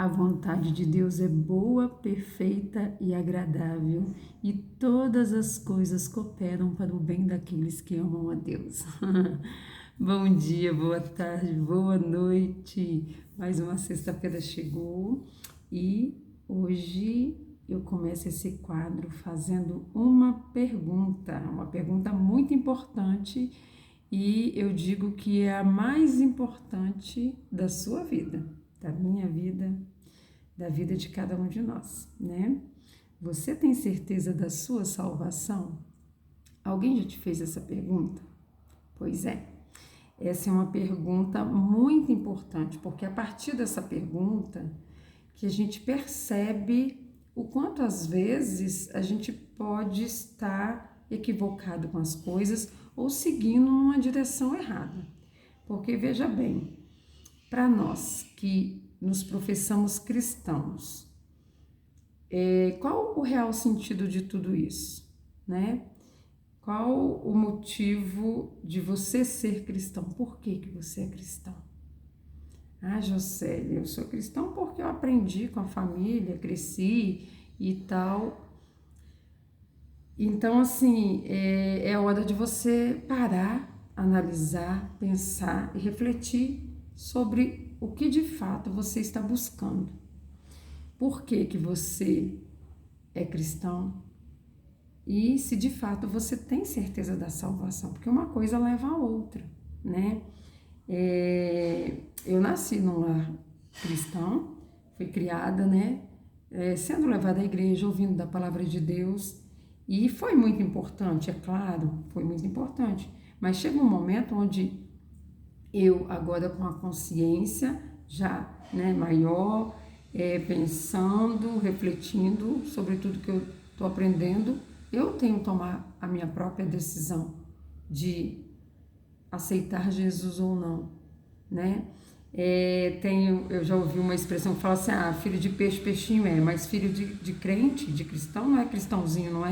A vontade de Deus é boa, perfeita e agradável, e todas as coisas cooperam para o bem daqueles que amam a Deus. Bom dia, boa tarde, boa noite. Mais uma sexta-feira chegou e hoje eu começo esse quadro fazendo uma pergunta muito importante, e eu digo que é a mais importante da sua vida, da minha vida, da vida de cada um de nós, né? Você tem certeza da sua salvação? Alguém já te fez essa pergunta? Pois é, essa é uma pergunta muito importante, porque a partir dessa pergunta que a gente percebe o quanto às vezes a gente pode estar equivocado com as coisas ou seguindo numa direção errada. Porque veja bem, para nós que nos professamos cristãos, qual o real sentido de tudo isso, né? Qual o motivo de você ser cristão? Por que você é cristão? Ah, Jocélia, eu sou cristão porque eu aprendi com a família, cresci e tal. Então, assim, é hora de você parar, analisar, pensar e refletir sobre o que de fato você está buscando. Por que você é cristão? E se de fato você tem certeza da salvação, porque uma coisa leva a outra, né? Eu nasci num lar cristão, fui criada, né? Sendo levada à igreja, ouvindo da palavra de Deus, e foi muito importante, é claro, foi muito importante, mas chega um momento onde eu, agora com a consciência já, né, maior, pensando, refletindo sobre tudo que eu estou aprendendo, eu tenho que tomar a minha própria decisão de aceitar Jesus ou não, né? Eu já ouvi uma expressão que fala assim, filho de peixe, peixinho é, mas filho de crente, de cristão, não é cristãozinho, não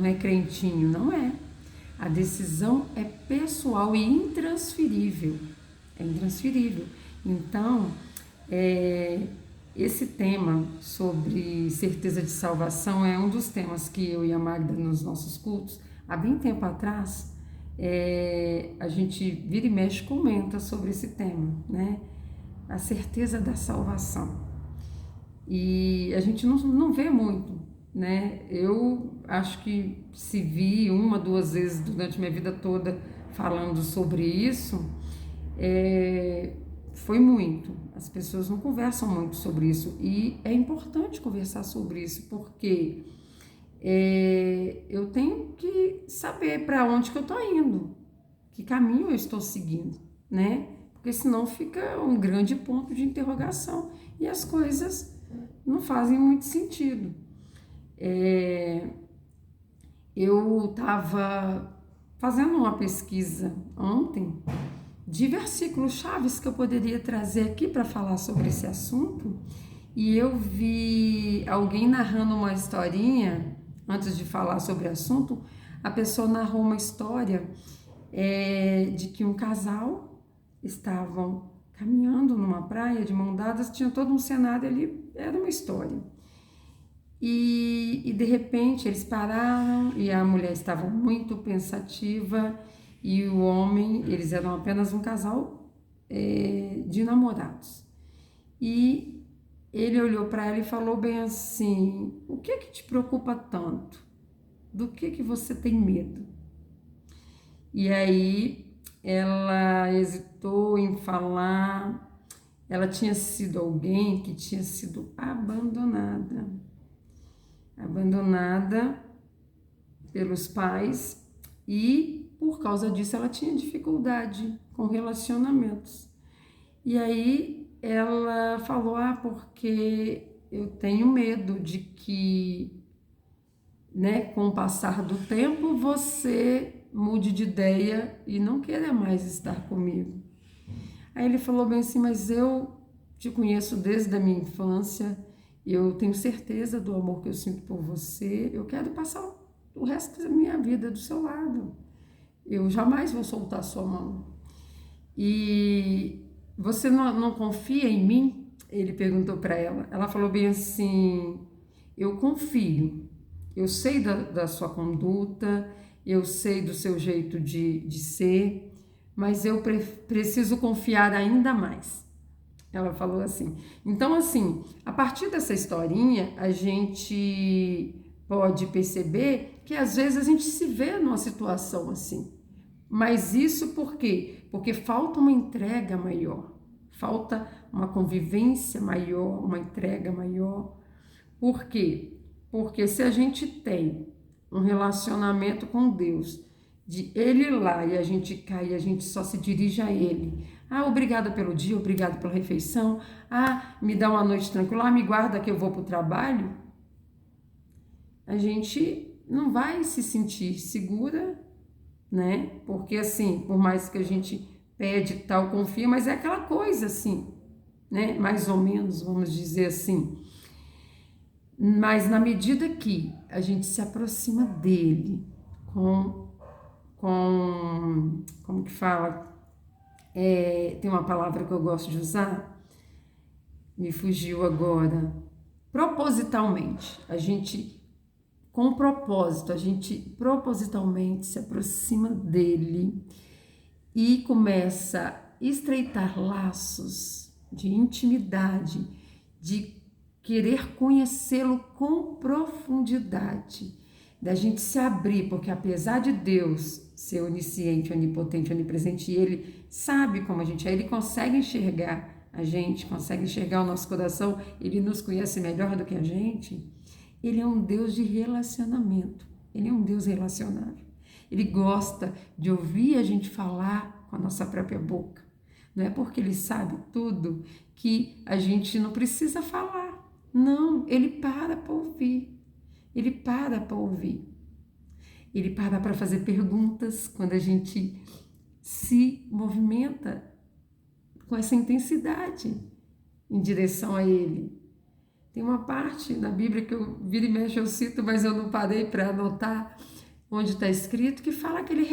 é crentinho, não é. A decisão é pessoal e intransferível, Então, esse tema sobre certeza de salvação é um dos temas que eu e a Magda nos nossos cultos, há bem tempo atrás, a gente vira e mexe comenta sobre esse tema, né? A certeza da salvação. E a gente não vê muito, né? Eu acho que se vi uma, duas vezes durante minha vida toda falando sobre isso, foi muito. As pessoas não conversam muito sobre isso e é importante conversar sobre isso porque eu tenho que saber para onde que eu estou indo, que caminho eu estou seguindo, né? Porque senão fica um grande ponto de interrogação e as coisas não fazem muito sentido. Eu estava fazendo uma pesquisa ontem de versículos chaves que eu poderia trazer aqui para falar sobre esse assunto, e eu vi alguém narrando uma historinha. Antes de falar sobre o assunto, a pessoa narrou uma história de que um casal estavam caminhando numa praia de mão dadas, tinha todo um cenário ali, era uma história. E de repente eles pararam e a mulher estava muito pensativa e o homem, eles eram apenas um casal de namorados. E ele olhou para ela e falou bem assim, o que te preocupa tanto? Do que você tem medo? E aí ela hesitou em falar, ela tinha sido alguém que tinha sido abandonada pelos pais, e por causa disso ela tinha dificuldade com relacionamentos. E aí ela falou, porque eu tenho medo de que, né, com o passar do tempo você mude de ideia e não queira mais estar comigo. Aí ele falou bem assim, mas eu te conheço desde a minha infância, eu tenho certeza do amor que eu sinto por você, eu quero passar o resto da minha vida do seu lado, eu jamais vou soltar a sua mão. E você não confia em mim? ele perguntou para ela, ela falou bem assim, eu confio, eu sei da sua conduta, eu sei do seu jeito de ser, mas eu preciso confiar ainda mais. Ela falou assim. Então, assim, a partir dessa historinha, a gente pode perceber que às vezes a gente se vê numa situação assim. Mas isso por quê? Porque falta uma entrega maior, falta uma convivência maior, uma entrega maior. Por quê? Porque se a gente tem um relacionamento com Deus, de Ele ir lá e a gente cai e a gente só se dirige a Ele. Ah, obrigada pelo dia, obrigado pela refeição. Ah, me dá uma noite tranquila, me guarda que eu vou para o trabalho. A gente não vai se sentir segura, né? Porque assim, por mais que a gente pede tal, confia, mas é aquela coisa assim, né? Mais ou menos, vamos dizer assim. Mas na medida que a gente se aproxima dele como que fala? Tem uma palavra que eu gosto de usar, me fugiu agora. Propositalmente, com um propósito, a gente propositalmente se aproxima dele e começa a estreitar laços de intimidade, de querer conhecê-lo com profundidade, da gente se abrir, porque apesar de Deus ser onisciente, onipotente, onipresente, e Ele sabe como a gente é, Ele consegue enxergar a gente, consegue enxergar o nosso coração, Ele nos conhece melhor do que a gente. Ele é um Deus de relacionamento, Ele é um Deus relacionável. Ele gosta de ouvir a gente falar com a nossa própria boca. Não é porque Ele sabe tudo que a gente não precisa falar. Não, Ele para ouvir. Ele para ouvir. Ele para fazer perguntas quando a gente se movimenta com essa intensidade em direção a Ele. Tem uma parte na Bíblia que eu vira e mexe eu cito, mas eu não parei para anotar onde está escrito, que fala que Ele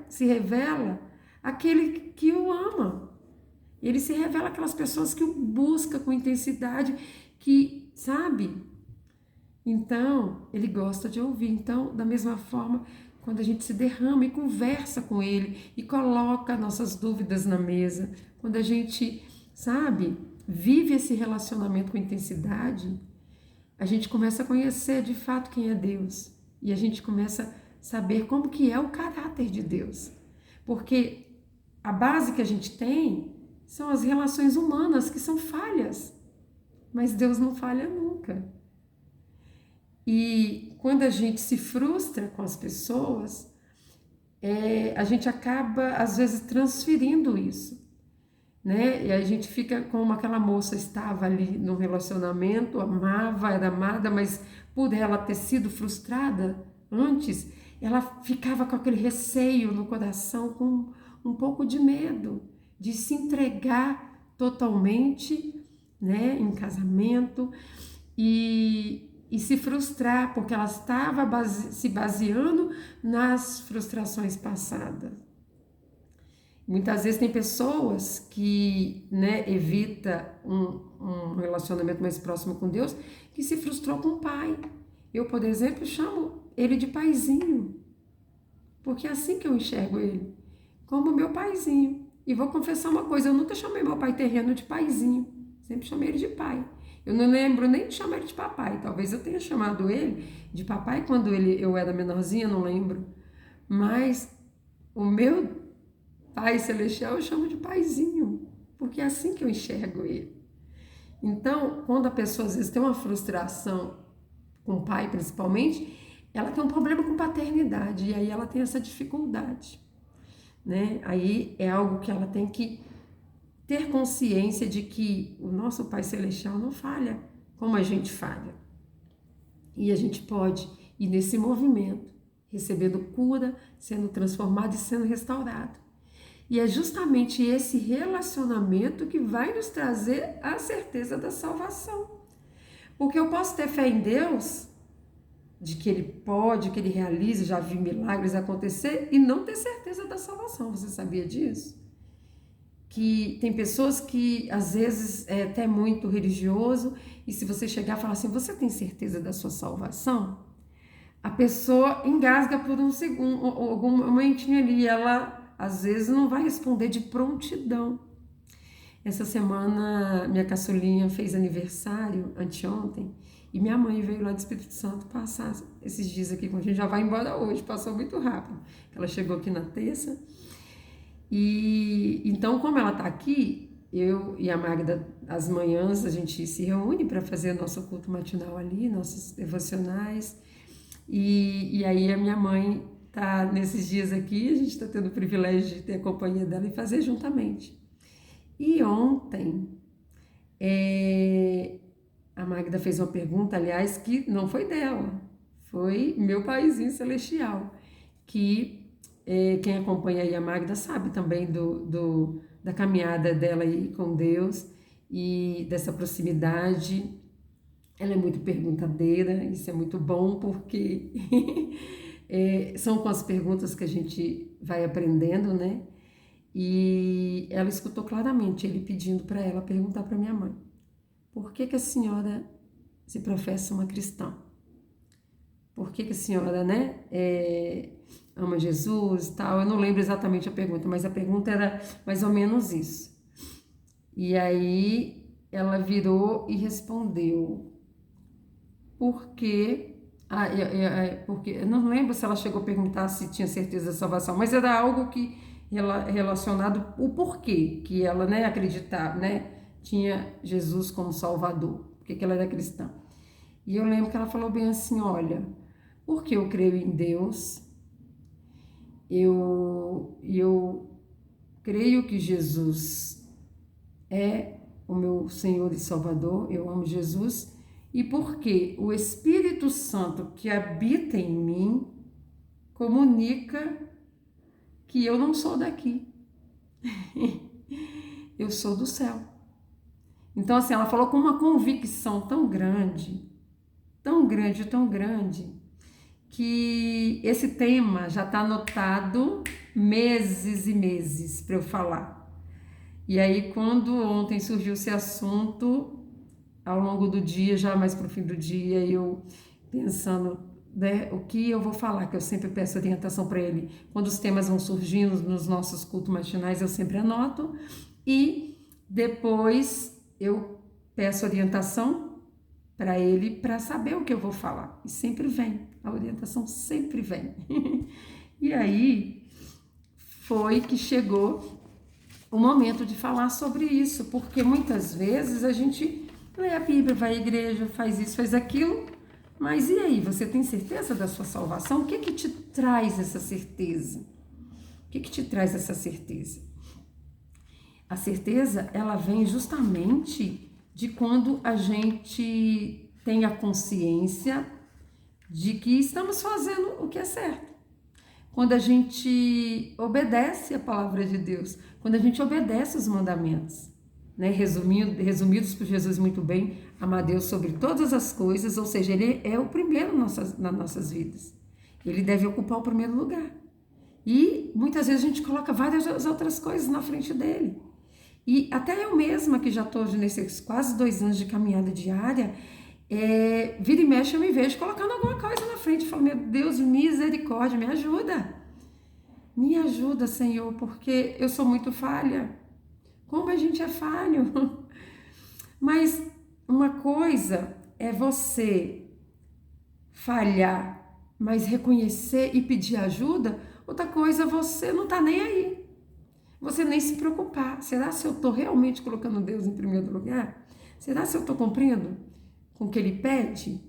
se revela àquele que o ama. Ele se revela àquelas pessoas que o buscam com intensidade, que, sabe? Então, Ele gosta de ouvir. Então, da mesma forma, quando a gente se derrama e conversa com Ele e coloca nossas dúvidas na mesa, quando a gente, sabe, vive esse relacionamento com intensidade, a gente começa a conhecer de fato quem é Deus. E a gente começa a saber como que é o caráter de Deus. Porque a base que a gente tem são as relações humanas, que são falhas. Mas Deus não falha nunca. E quando a gente se frustra com as pessoas, a gente acaba, às vezes, transferindo isso, né? E a gente fica como aquela moça estava ali no relacionamento, amava, era amada, mas por ela ter sido frustrada antes, ela ficava com aquele receio no coração, com um pouco de medo de se entregar totalmente, né, em casamento e se frustrar, porque ela estava se baseando nas frustrações passadas. Muitas vezes tem pessoas que, né, evita um relacionamento mais próximo com Deus, que se frustrou com o pai. Eu, por exemplo, chamo ele de paizinho, porque é assim que eu enxergo ele, como meu paizinho. E vou confessar uma coisa, eu nunca chamei meu pai terreno de paizinho, sempre chamei ele de pai. Eu não lembro nem de chamar ele de papai, talvez eu tenha chamado ele de papai quando eu era menorzinha, não lembro. Mas o meu Pai Celestial eu chamo de paizinho, porque é assim que eu enxergo ele. Então, quando a pessoa às vezes tem uma frustração com o pai principalmente, ela tem um problema com paternidade e aí ela tem essa dificuldade, né? Aí é algo que ela tem que ter consciência de que o nosso Pai Celestial não falha como a gente falha. E a gente pode ir nesse movimento, recebendo cura, sendo transformado e sendo restaurado. E é justamente esse relacionamento que vai nos trazer a certeza da salvação. Porque eu posso ter fé em Deus, de que Ele pode, que Ele realiza, já vi milagres acontecer, e não ter certeza da salvação. Você sabia disso? que tem pessoas que às vezes é até muito religioso, e se você chegar e falar assim, você tem certeza da sua salvação? A pessoa engasga por um segundo, algum momentinho ali, ela às vezes não vai responder de prontidão. Essa semana minha caçulinha fez aniversário, anteontem, e minha mãe veio lá do Espírito Santo passar esses dias aqui com a gente, já vai embora hoje, passou muito rápido. Ela chegou aqui na terça, e então como ela tá aqui, eu e a Magda, às manhãs a gente se reúne para fazer nosso culto matinal ali, nossos devocionais, e aí a minha mãe tá nesses dias aqui, a gente está tendo o privilégio de ter a companhia dela e fazer juntamente. E ontem, a Magda fez uma pergunta, aliás, que não foi dela, foi meu paizinho celestial, que quem acompanha aí a Magda sabe também da caminhada dela aí com Deus e dessa proximidade. Ela é muito perguntadeira, isso é muito bom porque são com as perguntas que a gente vai aprendendo, né? E ela escutou claramente ele pedindo para ela perguntar para minha mãe: por que a senhora se professa uma cristã? Por que a senhora, né, ama Jesus e tal? Eu não lembro exatamente a pergunta, mas a pergunta era mais ou menos isso. E aí ela virou e respondeu: porque eu não lembro se ela chegou a perguntar se tinha certeza da salvação, mas era algo que relacionado o porquê que ela, né, acreditava, né, tinha Jesus como Salvador, porque que ela era cristã. E eu lembro que ela falou bem assim: olha, porque eu creio em Deus, eu creio que Jesus é o meu Senhor e Salvador, eu amo Jesus, e porque o Espírito Santo que habita em mim comunica que eu não sou daqui, eu sou do céu. Então assim, ela falou com uma convicção tão grande, tão grande, tão grande, que esse tema já está anotado meses e meses para eu falar. E aí quando ontem surgiu esse assunto, ao longo do dia, já mais para o fim do dia, eu pensando, né, o que eu vou falar, que eu sempre peço orientação para ele. Quando os temas vão surgindo nos nossos cultos matinais, eu sempre anoto e depois eu peço orientação para ele para saber o que eu vou falar. E sempre vem, a orientação sempre vem. E aí foi que chegou o momento de falar sobre isso, porque muitas vezes a gente lê a Bíblia, vai à igreja, faz isso, faz aquilo, mas e aí, você tem certeza da sua salvação? O que te traz essa certeza? O que te traz essa certeza? A certeza, ela vem justamente de quando a gente tem a consciência de que estamos fazendo o que é certo. Quando a gente obedece a palavra de Deus, quando a gente obedece os mandamentos, né? Resumidos por Jesus muito bem, amar Deus sobre todas as coisas, ou seja, ele é o primeiro nas nossas vidas. Ele deve ocupar o primeiro lugar. E muitas vezes a gente coloca várias outras coisas na frente dele. E até eu mesma, que já estou nesses quase 2 anos de caminhada diária, vira e mexe eu me vejo colocando alguma coisa na frente. Eu falo: meu Deus, misericórdia, me ajuda. Me ajuda, Senhor, porque eu sou muito falha. Como a gente é falho. Mas uma coisa é você falhar, mas reconhecer e pedir ajuda. Outra coisa é você não tá nem aí. Você nem se preocupar. Será se eu estou realmente colocando Deus em primeiro lugar? Será se eu estou cumprindo com o que Ele pede?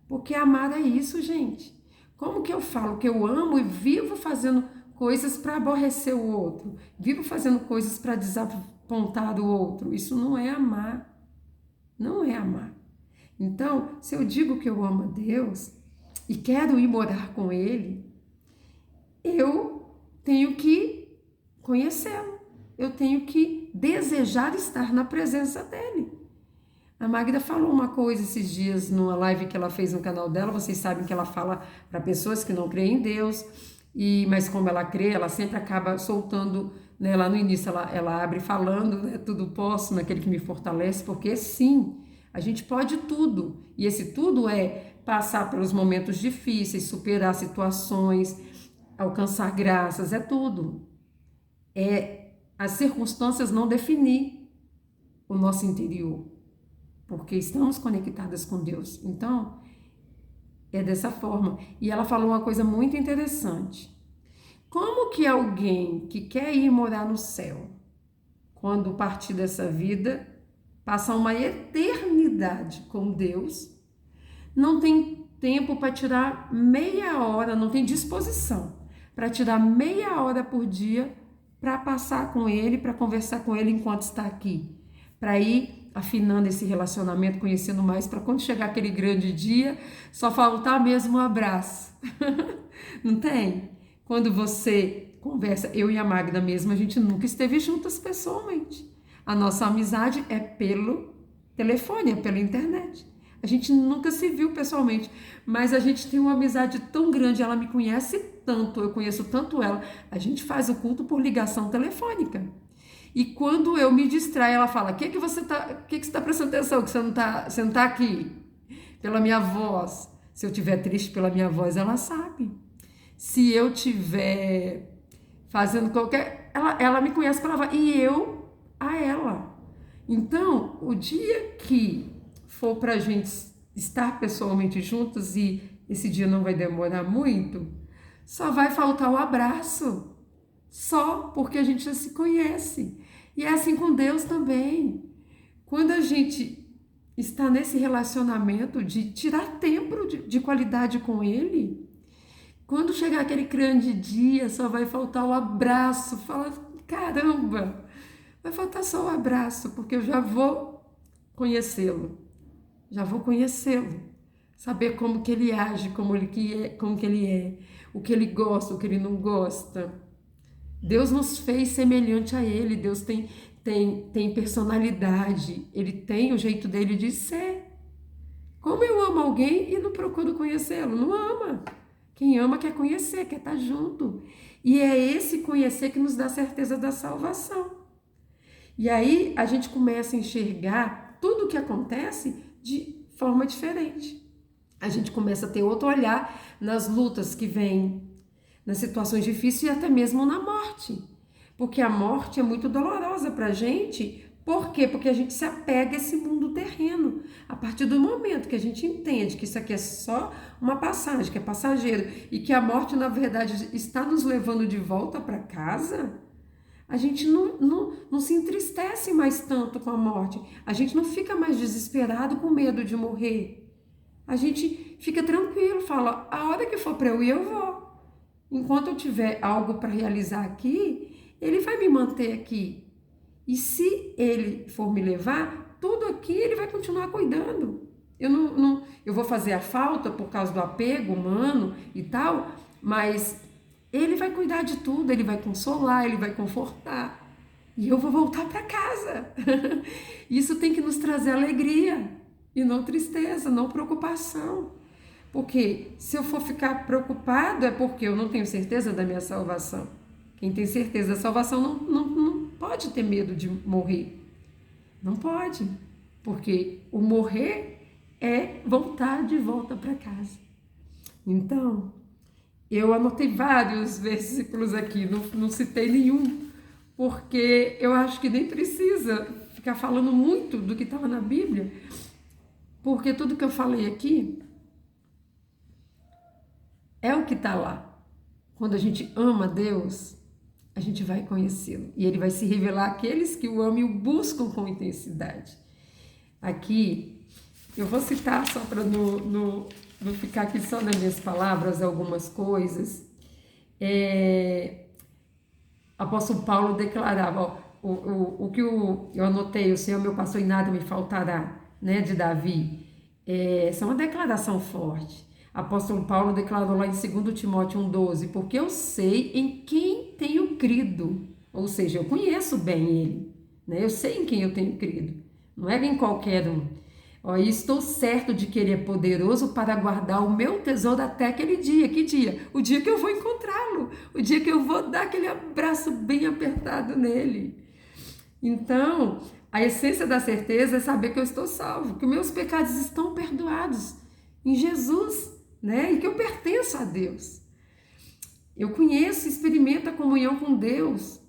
Porque amar é isso, gente. Como que eu falo que eu amo e vivo fazendo coisas para aborrecer o outro? Vivo fazendo coisas para desapontar o outro? Isso não é amar. Não é amar. Então, se eu digo que eu amo a Deus e quero ir morar com Ele, eu tenho que conhecê-lo. Eu tenho que desejar estar na presença dele. A Magda falou uma coisa esses dias numa live que ela fez no canal dela. Vocês sabem que ela fala para pessoas que não creem em Deus, mas como ela crê, ela sempre acaba soltando né? Lá no início ela abre falando, né? Tudo posso naquele que me fortalece, porque sim, a gente pode tudo. E esse tudo é passar pelos momentos difíceis, superar situações, alcançar graças, é tudo. É as circunstâncias não definir o nosso interior, porque estamos conectadas com Deus. Então, é dessa forma. E ela falou uma coisa muito interessante. Como que alguém que quer ir morar no céu, quando partir dessa vida, passa uma eternidade com Deus, não tem tempo para tirar meia hora, não tem disposição para tirar meia hora por dia para passar com ele, para conversar com ele enquanto está aqui, para ir afinando esse relacionamento, conhecendo mais, para quando chegar aquele grande dia, só faltar mesmo um abraço. Não tem? Quando você conversa, eu e a Magda mesmo, a gente nunca esteve juntas pessoalmente. A nossa amizade é pelo telefone, é pela internet. A gente nunca se viu pessoalmente, mas a gente tem uma amizade tão grande, ela me conhece tanto, eu conheço tanto ela. A gente faz o culto por ligação telefônica. E quando eu me distraio, ela fala: que você está prestando atenção, que você não tá aqui? Pela minha voz. Se eu estiver triste pela minha voz, ela sabe. Se eu estiver fazendo qualquer... Ela me conhece pela voz, e eu a ela. Então, o dia que for pra gente estar pessoalmente juntos, e esse dia não vai demorar muito, só vai faltar o abraço. Só porque a gente já se conhece. E é assim com Deus também. Quando a gente está nesse relacionamento de tirar tempo de qualidade com Ele, quando chegar aquele grande dia, só vai faltar o abraço. Fala, caramba, vai faltar só o abraço, porque eu já vou conhecê-lo. Já vou conhecê-lo. Saber como que ele age, como que ele é, o que ele gosta, o que ele não gosta. Deus nos fez semelhante a Ele, Deus tem personalidade, Ele tem o jeito dele de ser. Como eu amo alguém e não procuro conhecê-lo? Não ama. Quem ama quer conhecer, quer estar junto. E é esse conhecer que nos dá certeza da salvação. E aí a gente começa a enxergar tudo o que acontece de forma diferente. A gente começa a ter outro olhar nas lutas que vêm, nas situações difíceis e até mesmo na morte. Porque a morte é muito dolorosa para a gente. Por quê? Porque a gente se apega a esse mundo terreno. A partir do momento que a gente entende que isso aqui é só uma passagem, que é passageiro, e que a morte, na verdade, está nos levando de volta para casa, a gente não se entristece mais tanto com a morte. A gente não fica mais desesperado com medo de morrer. A gente fica tranquilo, fala, a hora que for para eu ir, eu vou. Enquanto eu tiver algo para realizar aqui, ele vai me manter aqui. E se ele for me levar, tudo aqui ele vai continuar cuidando. Eu vou fazer a falta por causa do apego humano e tal, mas ele vai cuidar de tudo, ele vai consolar, ele vai confortar. E eu vou voltar para casa. Isso tem que nos trazer alegria e não tristeza, não preocupação. Porque se eu for ficar preocupado é porque eu não tenho certeza da minha salvação. Quem tem certeza da salvação não pode ter medo de morrer. Não pode. Porque o morrer é voltar de volta para casa. Então, eu anotei vários versículos aqui, não citei nenhum, porque eu acho que nem precisa ficar falando muito do que estava na Bíblia, porque tudo que eu falei aqui é o que está lá. Quando a gente ama Deus, a gente vai conhecê-lo. E ele vai se revelar àqueles que o amam e o buscam com intensidade. Aqui, eu vou citar só para não ficar aqui só nas minhas palavras algumas coisas. Apóstolo Paulo declarava, o que eu anotei, o Senhor meu pastor e nada me faltará, né, de Davi. Essa é uma declaração forte. Apóstolo Paulo declarou lá em 2 Timóteo 1,12, porque eu sei em quem tenho crido, ou seja, eu conheço bem ele, né? Eu sei em quem eu tenho crido, não é em qualquer um. Ó, e estou certo de que Ele é poderoso para guardar o meu tesouro até aquele dia. Que dia? O dia que eu vou encontrá-lo. O dia que eu vou dar aquele abraço bem apertado nele. Então, a essência da certeza é saber que eu estou salvo, que meus pecados estão perdoados em Jesus, né? E que eu pertenço a Deus. Eu conheço, experimento a comunhão com Deus.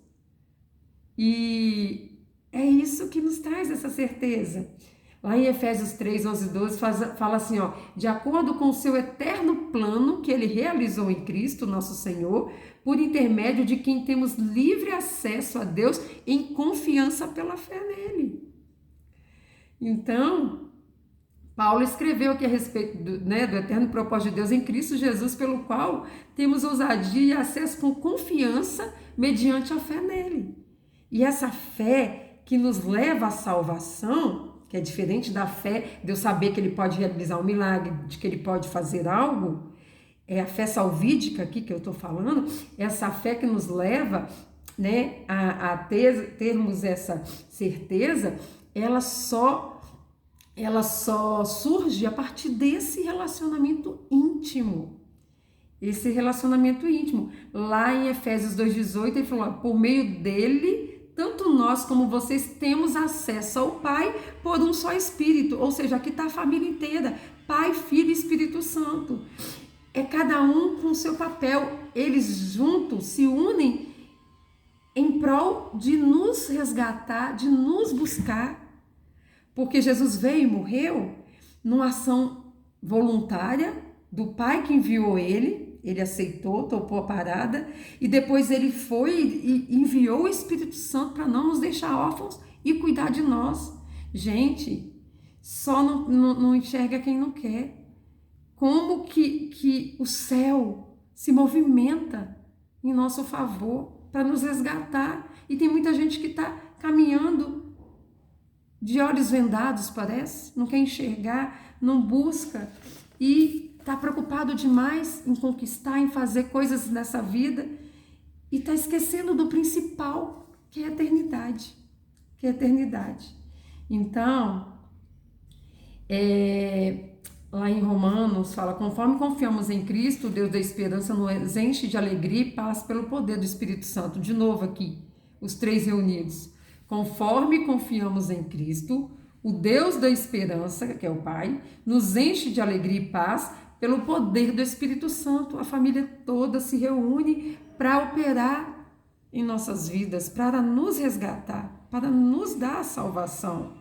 E é isso que nos traz essa certeza. Lá em Efésios 3, 11 e 12 fala assim, ó, de acordo com o seu eterno plano que ele realizou em Cristo, nosso Senhor, por intermédio de quem temos livre acesso a Deus em confiança pela fé nele. Então, Paulo escreveu aqui a respeito do eterno propósito de Deus em Cristo Jesus, pelo qual temos ousadia e acesso com confiança mediante a fé nele. E essa fé que nos leva à salvação, que é diferente da fé de eu saber que ele pode realizar um milagre, de que ele pode fazer algo, é a fé salvídica aqui que eu estou falando, essa fé que nos leva, né, a termos essa certeza, ela só surge a partir desse relacionamento íntimo. Esse relacionamento íntimo. Lá em Efésios 2,18, ele falou, por meio dele, tanto nós como vocês temos acesso ao Pai por um só Espírito. Ou seja, aqui está a família inteira. Pai, Filho e Espírito Santo. É cada um com o seu papel. Eles juntos se unem em prol de nos resgatar, de nos buscar. Porque Jesus veio e morreu numa ação voluntária do Pai que enviou ele aceitou, topou a parada, e depois ele foi e enviou o Espírito Santo para não nos deixar órfãos e cuidar de nós. Gente, só não enxerga quem não quer. Como que o céu se movimenta em nosso favor para nos resgatar. E tem muita gente que está caminhando de olhos vendados, parece, não quer enxergar, não busca e está preocupado demais em conquistar, em fazer coisas nessa vida e está esquecendo do principal, que é a eternidade. Então, lá em Romanos fala, conforme confiamos em Cristo, o Deus da esperança nos enche de alegria e paz pelo poder do Espírito Santo. De novo aqui, os três reunidos. Conforme confiamos em Cristo, o Deus da esperança, que é o Pai, nos enche de alegria e paz pelo poder do Espírito Santo. A família toda se reúne para operar em nossas vidas, para nos resgatar, para nos dar a salvação.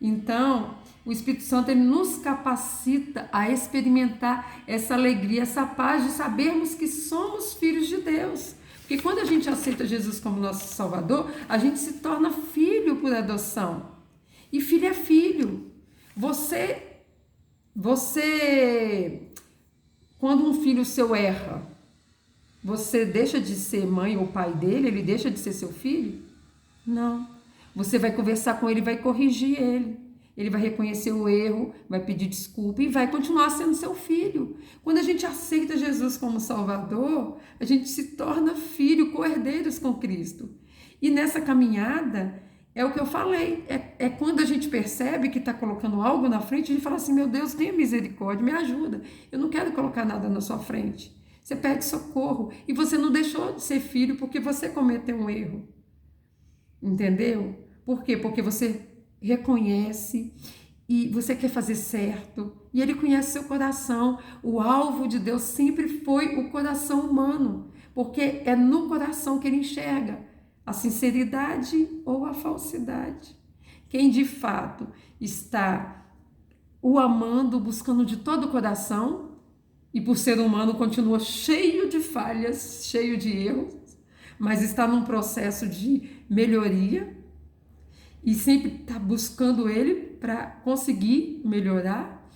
Então, o Espírito Santo ele nos capacita a experimentar essa alegria, essa paz de sabermos que somos filhos de Deus. Porque quando a gente aceita Jesus como nosso Salvador, a gente se torna filho por adoção. E filho é filho. Você, quando um filho seu erra, você deixa de ser mãe ou pai dele? Ele deixa de ser seu filho? Não. Você vai conversar com ele, vai corrigir ele. Ele vai reconhecer o erro, vai pedir desculpa e vai continuar sendo seu filho. Quando a gente aceita Jesus como Salvador, a gente se torna filho, co-herdeiros com Cristo. E nessa caminhada, é o que eu falei, é quando a gente percebe que está colocando algo na frente, a gente fala assim, meu Deus, tenha misericórdia, me ajuda. Eu não quero colocar nada na sua frente. Você pede socorro e você não deixou de ser filho porque você cometeu um erro. Entendeu? Por quê? Porque você reconhece e você quer fazer certo e ele conhece seu coração. O alvo de Deus sempre foi o coração humano, porque é no coração que ele enxerga a sinceridade ou a falsidade. Quem de fato está o amando, buscando de todo o coração e por ser humano continua cheio de falhas, cheio de erros, mas está num processo de melhoria e sempre está buscando ele para conseguir melhorar,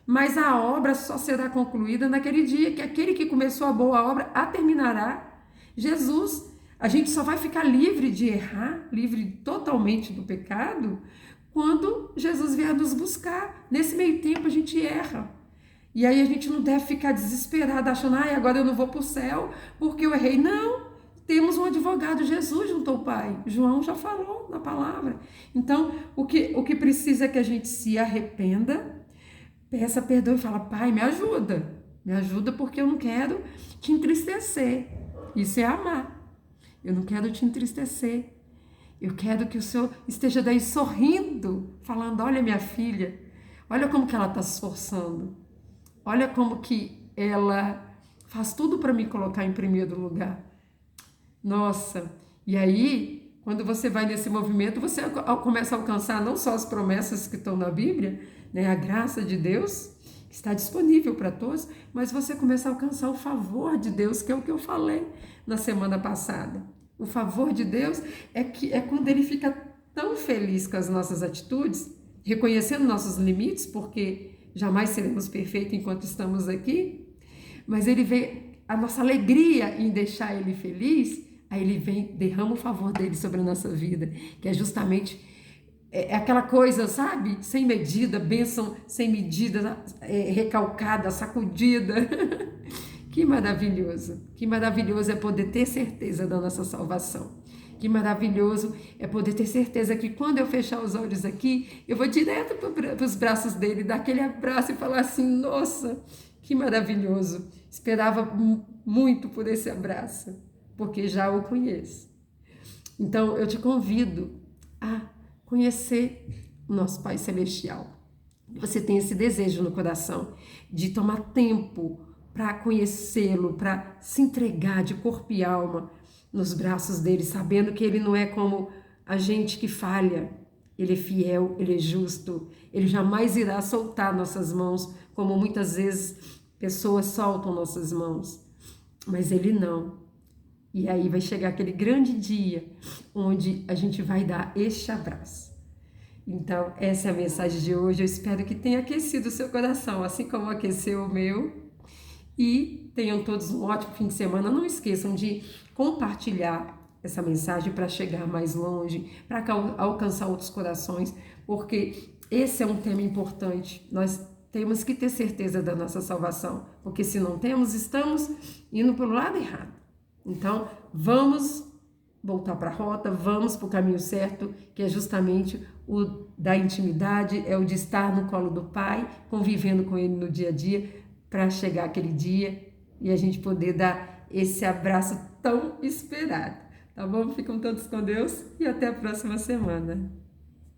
mas a obra só será concluída naquele dia que aquele que começou a boa obra a terminará. Jesus, a gente só vai ficar livre de errar, livre totalmente do pecado, quando Jesus vier nos buscar. Nesse meio tempo a gente erra. E aí a gente não deve ficar desesperado, achando, agora eu não vou para o céu porque eu errei. Não, temos um advogado, Jesus, junto ao Pai. João já falou na palavra. Então, o que precisa é que a gente se arrependa, peça perdão e fala: Pai, me ajuda porque eu não quero te entristecer. Isso é amar. Eu não quero te entristecer. Eu quero que o Senhor esteja daí sorrindo, falando: olha minha filha, olha como que ela está se esforçando, olha como que ela faz tudo para me colocar em primeiro lugar. Nossa, e aí, quando você vai nesse movimento, você começa a alcançar não só as promessas que estão na Bíblia, né, a graça de Deus, que está disponível para todos, mas você começa a alcançar o favor de Deus, que é o que eu falei na semana passada. O favor de Deus é quando Ele fica tão feliz com as nossas atitudes, reconhecendo nossos limites, porque jamais seremos perfeitos enquanto estamos aqui, mas Ele vê a nossa alegria em deixar Ele feliz. Aí Ele vem, derrama o favor dele sobre a nossa vida, que é justamente aquela coisa, sabe? Sem medida, bênção sem medida, recalcada, sacudida. Que maravilhoso é poder ter certeza da nossa salvação. Que maravilhoso é poder ter certeza que quando eu fechar os olhos aqui, eu vou direto para os braços dele, dar aquele abraço e falar assim: nossa, que maravilhoso. Esperava muito por esse abraço, porque já o conheço. Então, eu te convido a conhecer o nosso Pai Celestial. Você tem esse desejo no coração de tomar tempo para conhecê-lo, para se entregar de corpo e alma nos braços dele, sabendo que ele não é como a gente que falha. Ele é fiel, ele é justo, ele jamais irá soltar nossas mãos, como muitas vezes pessoas soltam nossas mãos. Mas ele não. E aí vai chegar aquele grande dia onde a gente vai dar este abraço. Então, essa é a mensagem de hoje. Eu espero que tenha aquecido o seu coração, assim como aqueceu o meu. E tenham todos um ótimo fim de semana. Não esqueçam de compartilhar essa mensagem para chegar mais longe, para alcançar outros corações, porque esse é um tema importante. Nós temos que ter certeza da nossa salvação, porque se não temos, estamos indo pelo lado errado. Então, vamos voltar para a rota, vamos para o caminho certo, que é justamente o da intimidade, é o de estar no colo do Pai, convivendo com Ele no dia a dia, para chegar aquele dia e a gente poder dar esse abraço tão esperado. Tá bom? Ficam todos com Deus e até a próxima semana.